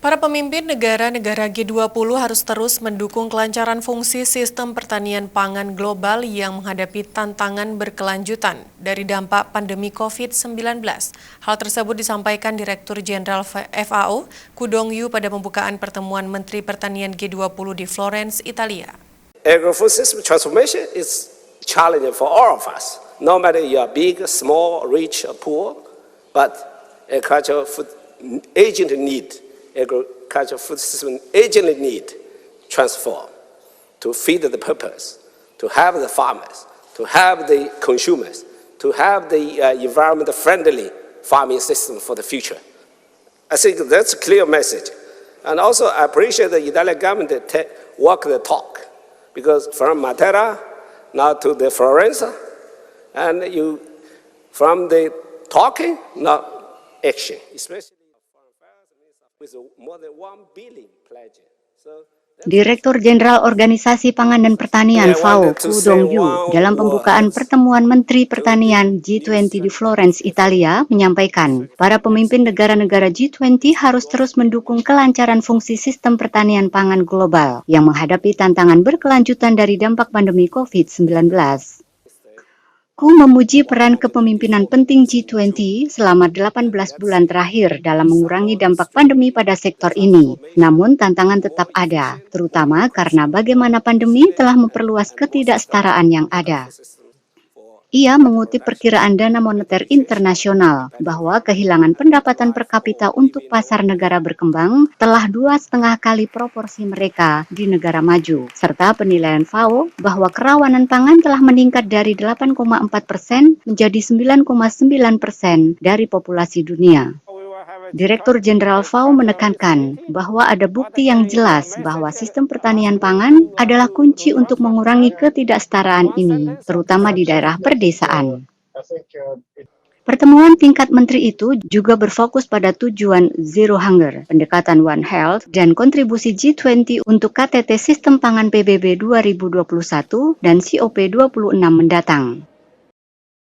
Para pemimpin negara-negara G20 harus terus mendukung kelancaran fungsi sistem pertanian pangan global yang menghadapi tantangan berkelanjutan dari dampak pandemi COVID-19. Hal tersebut disampaikan Direktur Jenderal FAO, Ku Dongyu pada pembukaan pertemuan Menteri Pertanian G20 di Florence, Italia. Agro-food system transformation is challenging for all of us, no matter you are big, small, rich, or poor, but agricultural food agricultural food system urgently need transform to feed the purpose, to have the farmers, to have the consumers, to have the environment-friendly farming system for the future. I think that's a clear message. And also I appreciate the Italian government walk the talk, because from Matera now to the Florence, and from the talking, now action, especially with more than 1 billion pledge. Direktur Jenderal Organisasi Pangan dan Pertanian FAO, Ku Dongyu, dalam pembukaan pertemuan Menteri Pertanian G20 di Florence, Italia, menyampaikan, para pemimpin negara-negara G20 harus terus mendukung kelancaran fungsi sistem pertanian pangan global yang menghadapi tantangan berkelanjutan dari dampak pandemi COVID-19. Ku memuji peran kepemimpinan penting G20 selama 18 bulan terakhir dalam mengurangi dampak pandemi pada sektor ini. Namun tantangan tetap ada, terutama karena bagaimana pandemi telah memperluas ketidaksetaraan yang ada. Ia mengutip perkiraan Dana Moneter Internasional bahwa kehilangan pendapatan per kapita untuk pasar negara berkembang telah 2,5 kali proporsi mereka di negara maju, serta penilaian FAO bahwa kerawanan pangan telah meningkat dari 8,4% menjadi 9,9% dari populasi dunia. Direktur Jenderal FAO menekankan bahwa ada bukti yang jelas bahwa sistem pertanian pangan adalah kunci untuk mengurangi ketidaksetaraan ini, terutama di daerah perdesaan. Pertemuan tingkat menteri itu juga berfokus pada tujuan Zero Hunger, pendekatan One Health, dan kontribusi G20 untuk KTT Sistem Pangan PBB 2021 dan COP26 mendatang.